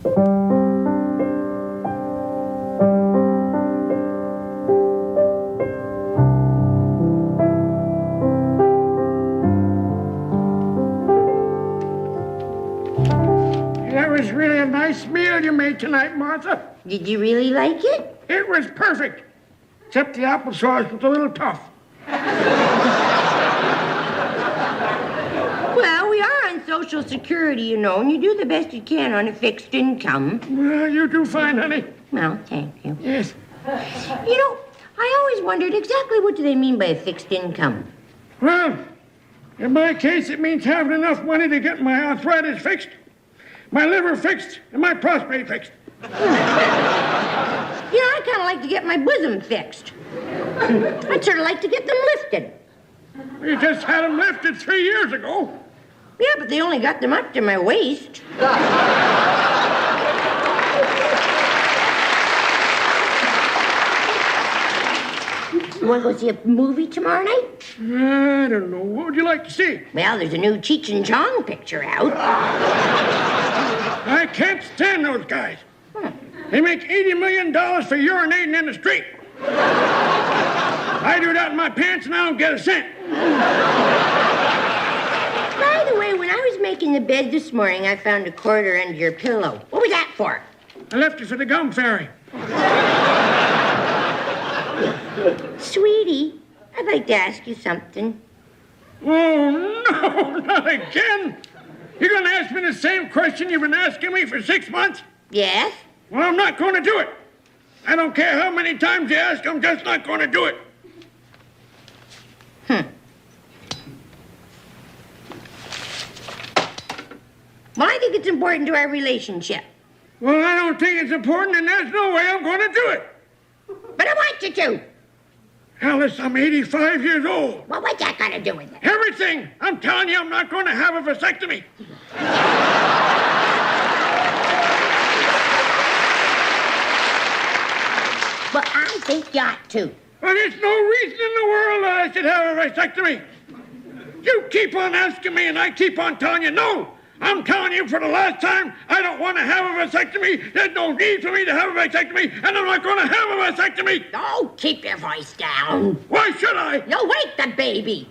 That was really a nice meal you made tonight, Martha. Did you really like it? It was perfect, except the applesauce was a little tough. Well, we are on Social Security, you know, and you do the best you can on a fixed income. Well, you do fine, honey. Well, thank you. Yes. You know, I always wondered exactly what do they mean by a fixed income? Well, in my case, it means having enough money to get my arthritis fixed, my liver fixed, and my prostate fixed. You know, I kind of like to get my bosom fixed. I'd sort of like to get them lifted. You just had them lifted 3 years ago. Yeah, but they only got them up to my waist. You want to go see a movie tomorrow night? I don't know. What would you like to see? Well, there's a new Cheech and Chong picture out. I can't stand those guys. They make $80 million for urinating in the street. I do that in my pants and I don't get a cent. By the way, when I was making the bed this morning, I found a quarter under your pillow. What was that for? I left it for the gum fairy. Sweetie, I'd like to ask you something. Oh, no, not again. You're going to ask me the same question you've been asking me for 6 months? Yes? Well, I'm not going to do it. I don't care how many times you ask, I'm just not going to do it. Well, I think it's important to our relationship. Well, I don't think it's important, and there's no way I'm going to do it. But I want you to. Alice, I'm 85 years old. Well, what's that got to do with it? Everything. I'm telling you, I'm not going to have a vasectomy. Well, I think you ought to. Well, there's no reason in the world that I should have a vasectomy. You keep on asking me, and I keep on telling you no. I'm telling you for the last time, I don't want to have a vasectomy. There's no need for me to have a vasectomy, and I'm not going to have a vasectomy. Oh, keep your voice down. Why should I? You'll wake the baby.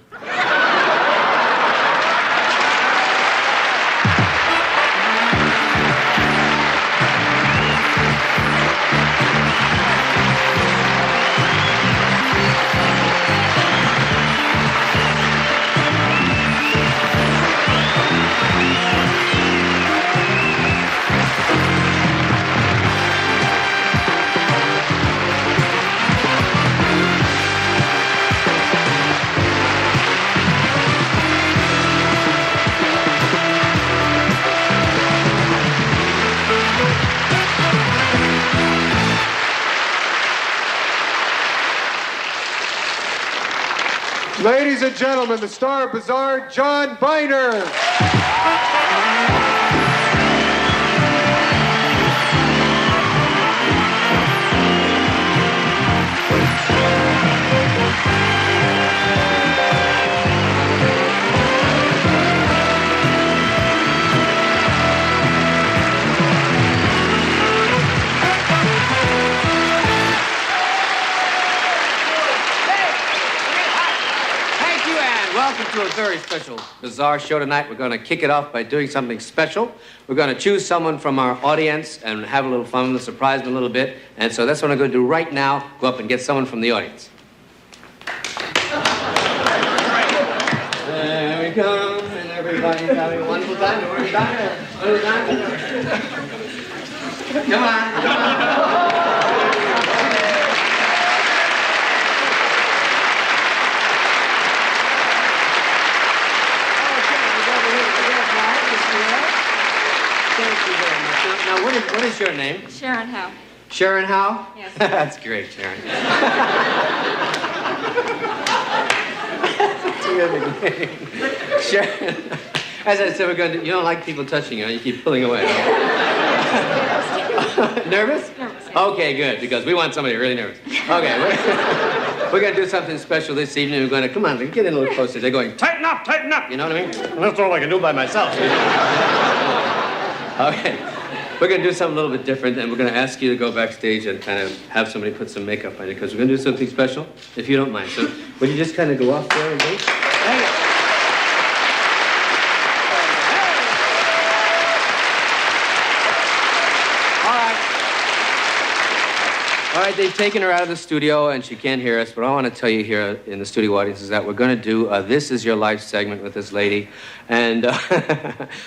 Ladies and gentlemen, the star of Bizarre, John Biner. Welcome to a very special Bizarre show tonight. We're going to kick it off by doing something special. We're going to choose someone from our audience and have a little fun with them, surprise them a little bit. And so that's what I'm going to do right now. Go up and get someone from the audience. There we go. And everybody's having a wonderful time. Come on. Come on. Now, what is your name? Sharon Howe. Sharon Howe? Yes. That's great, Sharon. That's a good name. Sharon. As I said, we're going to. You don't like people touching you, you keep pulling away. Nervous? Nervous. Okay, good, because we want somebody really nervous. Okay, we're going to do something special this evening. We're going to, come on, get in a little closer. They're going, tighten up, you know what I mean? That's all I can do by myself. Okay. We're going to do something a little bit different, and we're going to ask you to go backstage and kind of have somebody put some makeup on you, because we're going to do something special, if you don't mind. So, would you just kind of go off there and wait? All right, they've taken her out of the studio, and she can't hear us, but all I want to tell you here in the studio audience is that we're going to do This Is Your Life segment with this lady. And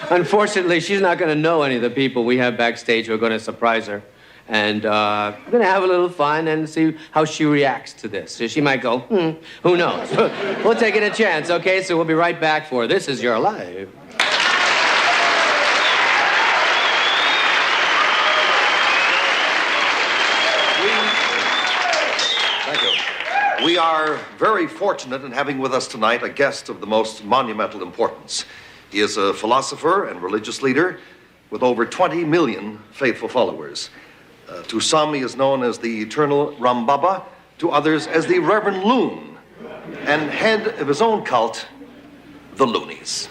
unfortunately, she's not going to know any of the people we have backstage who are going to surprise her. And we're going to have a little fun and see how she reacts to this. So she might go, who knows? We'll take it a chance, okay? So we'll be right back for This Is Your Life. We are very fortunate in having with us tonight a guest of the most monumental importance. He is a philosopher and religious leader with over 20 million faithful followers. To some, he is known as the eternal Rambaba, to others as the Reverend Loon, and head of his own cult, the Loonies.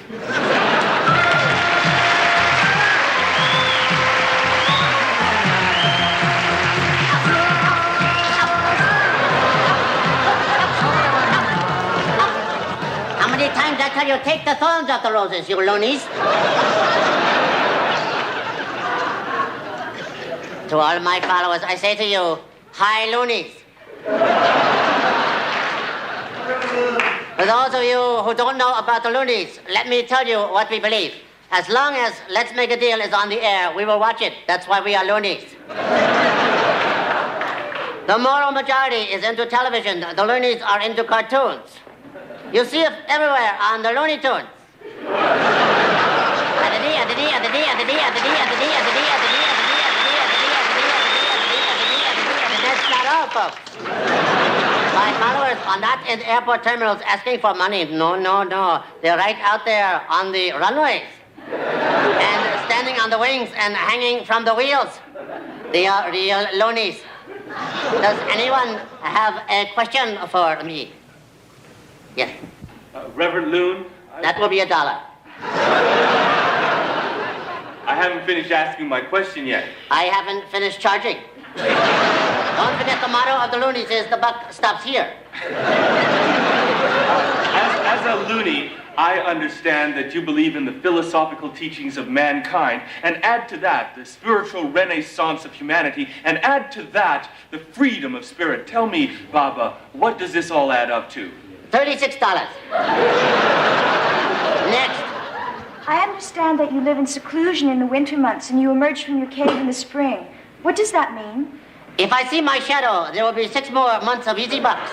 Times I tell you, take the thorns off the roses, you loonies. To all my followers, I say to you, hi, loonies. For those of you who don't know about the loonies, let me tell you what we believe. As long as Let's Make a Deal is on the air, we will watch it. That's why we are loonies. The moral majority is into television. The loonies are into cartoons. You see it everywhere on the Looney Tunes. That's not all, folks. My followers are not in airport terminals asking for money. No. They're right out there on the runways and standing on the wings and hanging from the wheels. They are real loonies. Does anyone have a question for me? Yes. Reverend Loon? That will be $1. I haven't finished asking my question yet. I haven't finished charging. Don't forget the motto of the loonies is the buck stops here. As a loony, I understand that you believe in the philosophical teachings of mankind, and add to that the spiritual renaissance of humanity, and add to that the freedom of spirit. Tell me, Baba, what does this all add up to? $36. Next. I understand that you live in seclusion in the winter months and you emerge from your cave in the spring. What does that mean? If I see my shadow, there will be 6 more months of easy bucks.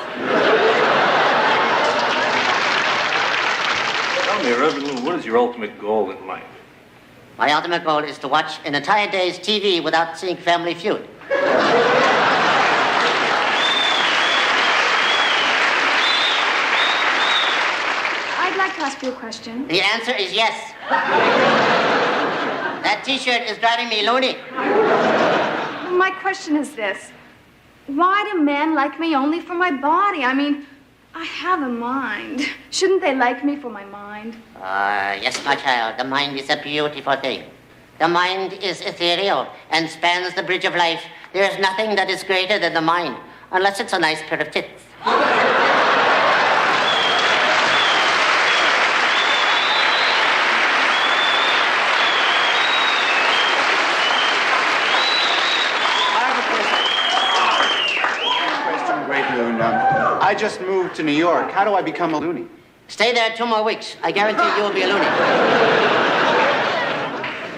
Tell me, Reverend Loon, what is your ultimate goal in life? My ultimate goal is to watch an entire day's TV without seeing Family Feud. I'd like to ask you a question. The answer is yes. That T-shirt is driving me loony. My question is this. Why do men like me only for my body? I mean, I have a mind. Shouldn't they like me for my mind? Yes, my child. The mind is a beautiful thing. The mind is ethereal and spans the bridge of life. There is nothing that is greater than the mind, unless it's a nice pair of tits. I just moved to New York. How do I become a loony? Stay there 2 more weeks. I guarantee you will be a loony.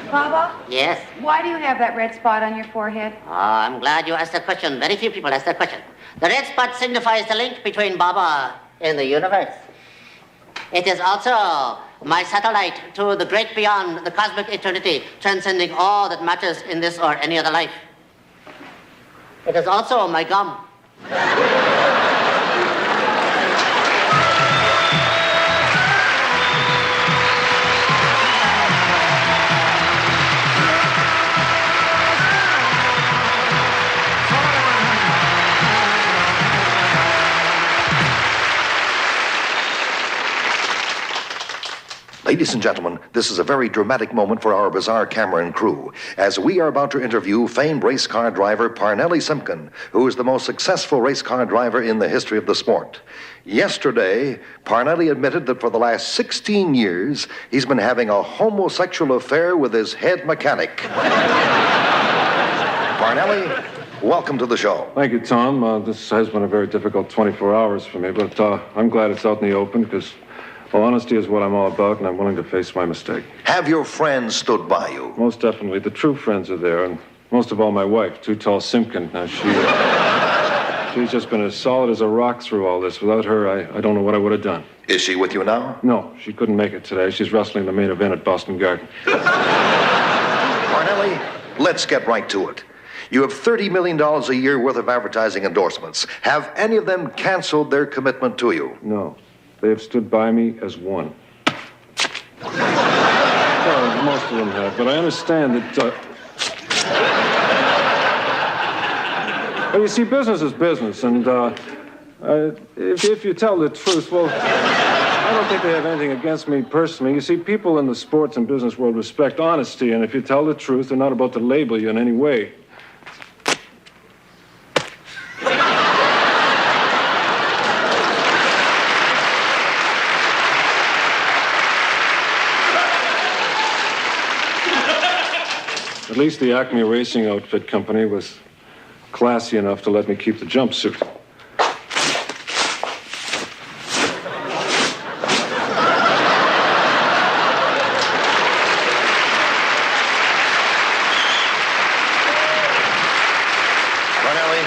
Baba? Yes? Why do you have that red spot on your forehead? I'm glad you asked that question. Very few people ask that question. The red spot signifies the link between Baba and the universe. It is also my satellite to the great beyond, the cosmic eternity, transcending all that matters in this or any other life. It is also my gum. Ladies Ladies and gentlemen, this is a very dramatic moment for our bizarre camera and crew, as we are about to interview famed race car driver Parnelli Simpkin, who is the most successful race car driver in the history of the sport. Yesterday, Parnelli admitted that for the last 16 years, he's been having a homosexual affair with his head mechanic. Parnelli, welcome to the show. Thank you, Tom. This has been a very difficult 24 hours for me, but I'm glad it's out in the open because, well, honesty is what I'm all about, and I'm willing to face my mistake. Have your friends stood by you? Most definitely. The true friends are there, and most of all, my wife, Too Tall Simpkin. Now, she's just been as solid as a rock through all this. Without her, I don't know what I would have done. Is she with you now? No, she couldn't make it today. She's wrestling the main event at Boston Garden. Parnelli, let's get right to it. You have $30 million a year worth of advertising endorsements. Have any of them canceled their commitment to you? No. They have stood by me as one. Well, most of them have, but I understand that... Well, you see, business is business, and if you tell the truth, well, I don't think they have anything against me personally. You see, people in the sports and business world respect honesty, and if you tell the truth, they're not about to label you in any way. At least the Acme Racing Outfit Company was classy enough to let me keep the jumpsuit. Parnelli,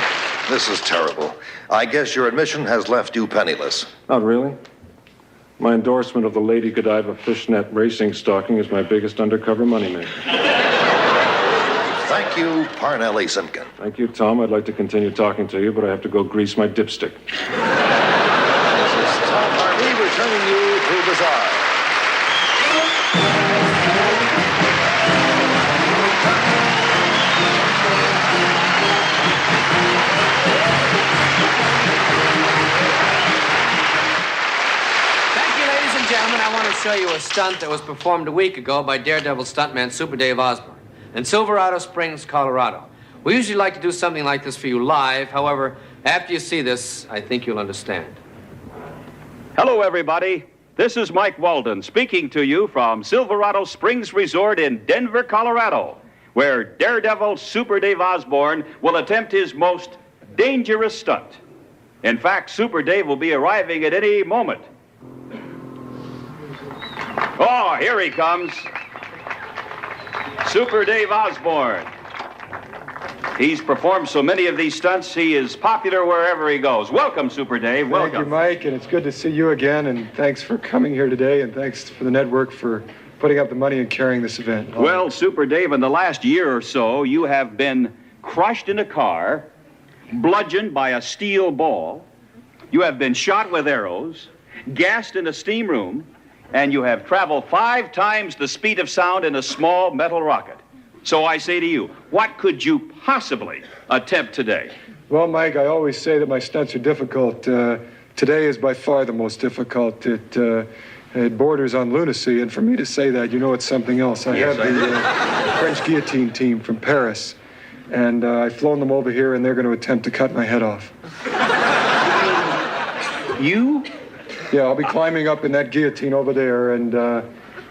this is terrible. I guess your admission has left you penniless. Not really. My endorsement of the Lady Godiva fishnet racing stocking is my biggest undercover moneymaker. Thank you, Parnelli Simpkin. Thank you, Tom. I'd like to continue talking to you, but I have to go grease my dipstick. This is Tom Hardy returning you to Bizarre. Thank you, ladies and gentlemen. I want to show you a stunt that was performed a week ago by Daredevil stuntman Super Dave Osborne in Silverado Springs, Colorado. We usually like to do something like this for you live. However, after you see this, I think you'll understand. Hello, everybody. This is Mike Walden speaking to you from Silverado Springs Resort in Denver, Colorado, where Daredevil Super Dave Osborne will attempt his most dangerous stunt. In fact, Super Dave will be arriving at any moment. Oh, here he comes. Super Dave Osborne. He's performed so many of these stunts, he is popular wherever he goes. Welcome, Super Dave. Welcome. Thank you, Mike, and it's good to see you again, and thanks for coming here today, and thanks for the network for putting up the money and carrying this event. Well, Super Dave, in the last year or so, you have been crushed in a car, bludgeoned by a steel ball, you have been shot with arrows, gassed in a steam room, and you have traveled 5 times the speed of sound in a small metal rocket. So I say to you, what could you possibly attempt today? Well, Mike, I always say that my stunts are difficult. Today is by far the most difficult. It borders on lunacy, and for me to say that, you know it's something else. I have the French guillotine team from Paris, and I've flown them over here, and they're going to attempt to cut my head off. You? Yeah, I'll be climbing up in that guillotine over there, and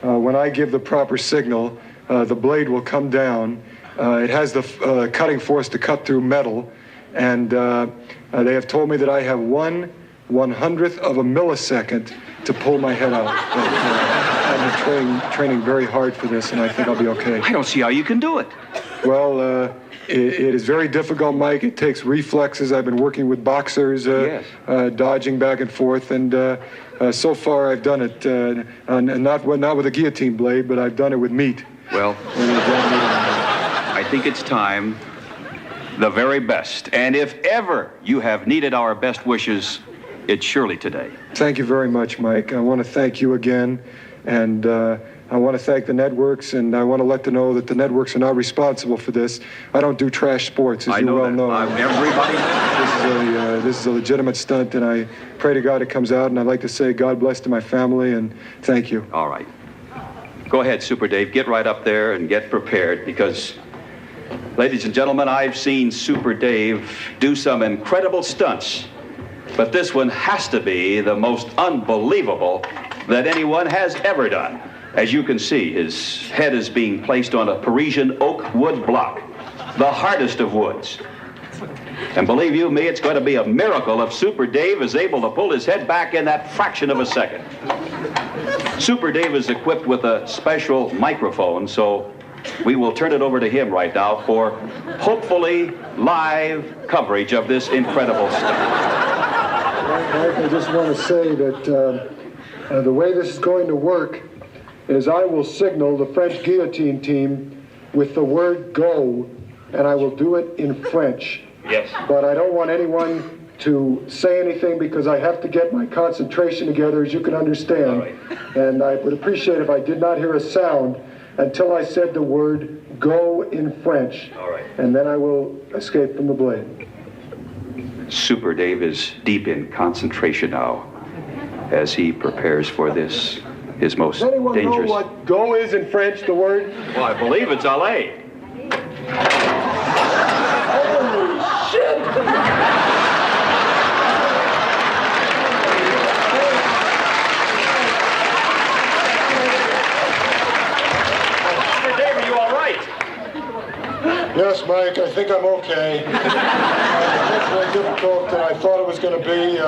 when I give the proper signal, the blade will come down. It has the cutting force to cut through metal, and they have told me that I have 1/100th of a millisecond to pull my head out. I've been training very hard for this, and I think I'll be okay. I don't see how you can do it. Well, it is very difficult, Mike. It takes reflexes. I've been working with boxers, dodging back and forth, and so far I've done it. Not with a guillotine blade, but I've done it with meat. Well, I think it's time, the very best. And if ever you have needed our best wishes, it's surely today. Thank you very much, Mike. I want to thank you again, and I want to thank the networks, and I want to let them know that the networks are not responsible for this. I don't do trash sports, as you well know. Everybody knows. This is a legitimate stunt, and I pray to God it comes out, and I'd like to say God bless to my family, and thank you. All right. Go ahead, Super Dave. Get right up there and get prepared because, ladies and gentlemen, I've seen Super Dave do some incredible stunts. But this one has to be the most unbelievable that anyone has ever done. As you can see, his head is being placed on a Parisian oak wood block, the hardest of woods. And believe you me, it's going to be a miracle if Super Dave is able to pull his head back in that fraction of a second. Super Dave is equipped with a special microphone, so we will turn it over to him right now for hopefully live coverage of this incredible stunt. Mike, I just want to say that the way this is going to work is I will signal the French guillotine team with the word go, and I will do it in French. Yes. But I don't want anyone to say anything because I have to get my concentration together, as you can understand. All right. And I would appreciate if I did not hear a sound until I said the word go in French. All right. And then I will escape from the blade. Super Dave is deep in concentration now as he prepares for this, his most Does anyone dangerous... know what go is in French, the word? Well, I believe it's alley. Holy shit! Yes, Mike, I think I'm okay. It's more difficult than I thought it was going to be,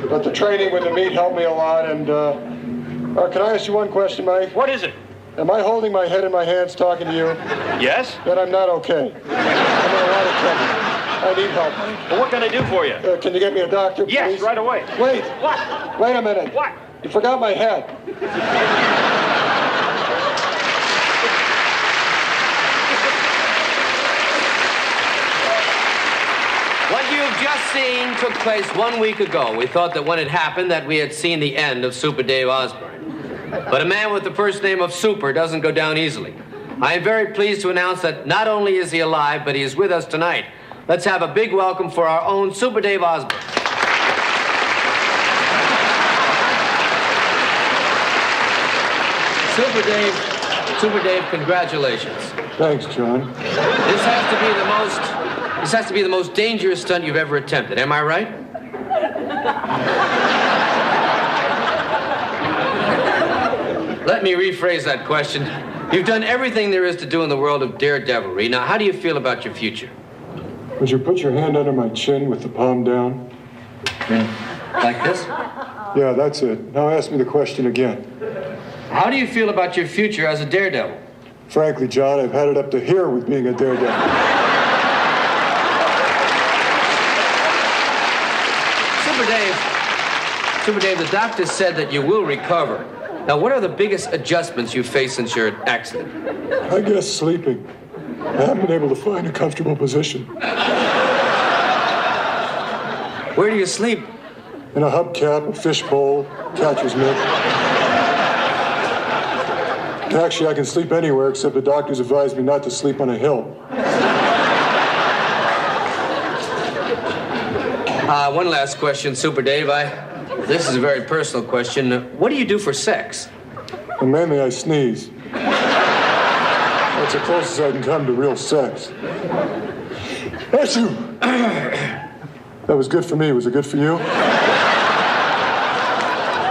but the training with the meat helped me a lot. And can I ask you one question, Mike? What is it? Am I holding my head in my hands talking to you? Yes? Then I'm not okay. I'm in a lot of trouble. I need help. Well, what can I do for you? Can you get me a doctor, please? Yes, right away. Wait. What? Wait a minute. What? You forgot my hat. What you've just seen took place 1 week ago. We thought that when it happened that we had seen the end of Super Dave Osborne. But a man with the first name of Super doesn't go down easily. I am very pleased to announce that not only is he alive, but he is with us tonight. Let's have a big welcome for our own Super Dave Osborne. Super Dave, congratulations. Thanks, John. This has to be the most dangerous stunt you've ever attempted. Am I right? Let me rephrase that question. You've done everything there is to do in the world of daredevilry. Now, how do you feel about your future? Would you put your hand under my chin with the palm down? Like this? Yeah, that's it. Now ask me the question again. How do you feel about your future as a daredevil? Frankly, John, I've had it up to here with being a daredevil. Super Dave, the doctor said that you will recover. Now, what are the biggest adjustments you've faced since your accident? I guess sleeping. I haven't been able to find a comfortable position. Where do you sleep? In a hubcap, a fishbowl, catcher's mitt. Actually, I can sleep anywhere except the doctors advised me not to sleep on a hill. One last question, Super Dave. This is a very personal question. What do you do for sex? Well, mainly I sneeze. That's the closest I can come to real sex. Achoo! That was good for me. Was it good for you?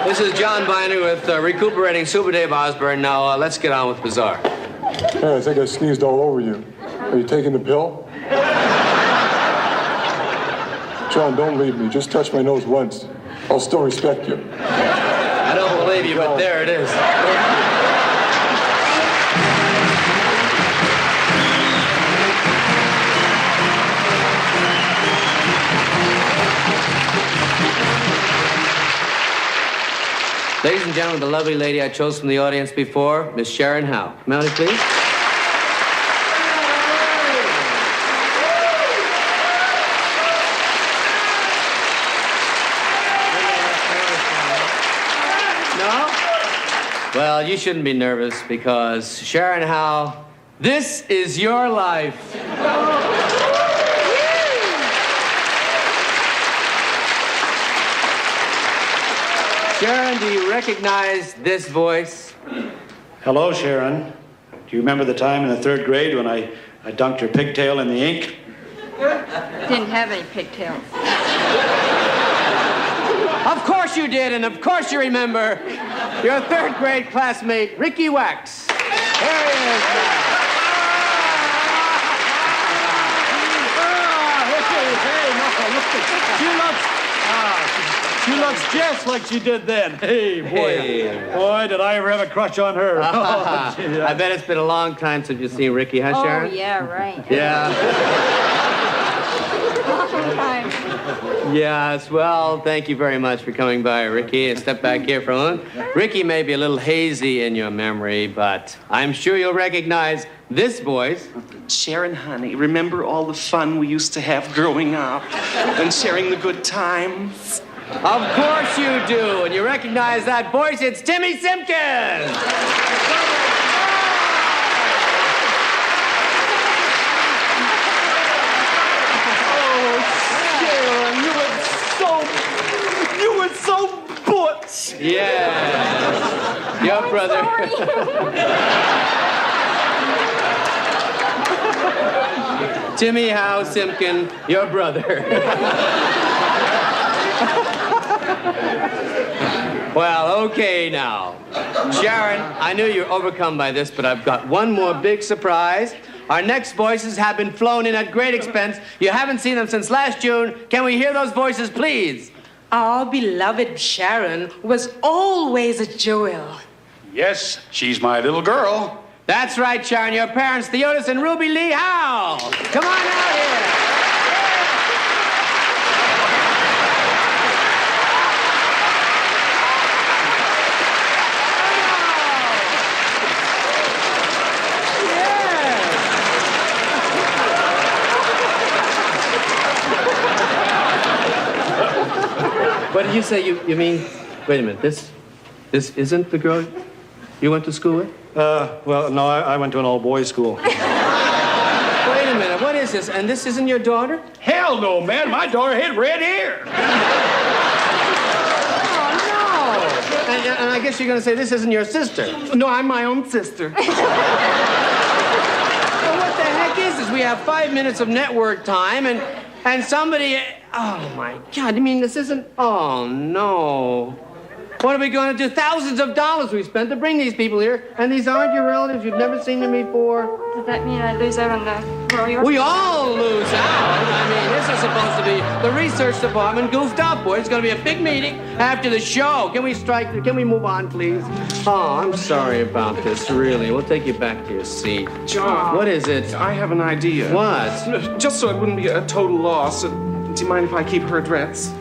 This is John Biner with recuperating Super Dave Osborne. Now, let's get on with Bizarre. Hey, I think I sneezed all over you. Are you taking the pill? John, don't leave me. Just touch my nose once. I'll still respect you. I don't believe you, but there it is. Ladies and gentlemen, the lovely lady I chose from the audience before, Miss Sharon Howe. Mounty, please. Well, you shouldn't be nervous because, Sharon Howe, this is your life. Sharon, do you recognize this voice? Hello, Sharon. Do you remember the time in the 3rd grade when I dunked your pigtail in the ink? Didn't have any pigtails. Of course you did, and of course you remember your 3rd grade classmate, Ricky Wax. There he is. She looks just like she did then. Hey, boy, did I ever have a crush on her. I bet it's been a long time since you've seen Ricky, huh, Sharon? Oh, yeah, right. Yeah. Long time. Yes, well, thank you very much for coming by, Ricky. And step back here for a moment. Ricky may be a little hazy in your memory, but I'm sure you'll recognize this voice. Sharon, honey, remember all the fun we used to have growing up and sharing the good times? Of course you do, and you recognize that voice. It's Timmy Simpkins. You were so butch. Yeah. Your brother. Timmy Howe Simpkin, your brother. Well, okay now. Sharon, I knew you were overcome by this, but I've got one more big surprise. Our next voices have been flown in at great expense. You haven't seen them since last June. Can we hear those voices, please? Our beloved Sharon was always a jewel. Yes, she's my little girl. That's right, Sharon. Your parents, Theodis and Ruby Lee Howe. Come on out here. What did you say? You mean? Wait a minute. This isn't the girl you went to school with? Well, no, I went to an all-boys school. Wait a minute. What is this? And this isn't your daughter? Hell no, man. My daughter had red hair. Oh, no. And I guess you're going to say this isn't your sister. No, I'm my own sister. Well, what the heck is this? We have 5 minutes of network time, and somebody... Oh, my God. You mean this isn't... Oh, no. What are we going to do? Thousands of dollars we spent to bring these people here, and these aren't your relatives. You've never seen them before. Does that mean I lose out on the royalties? We all lose out. I mean, this is supposed to be the research department goofed up, boy. It's going to be a big meeting after the show. Can we move on, please? Oh, I'm sorry about this, really. We'll take you back to your seat. John. What is it? I have an idea. What? Just so it wouldn't be a total loss. Do you mind if I keep her address?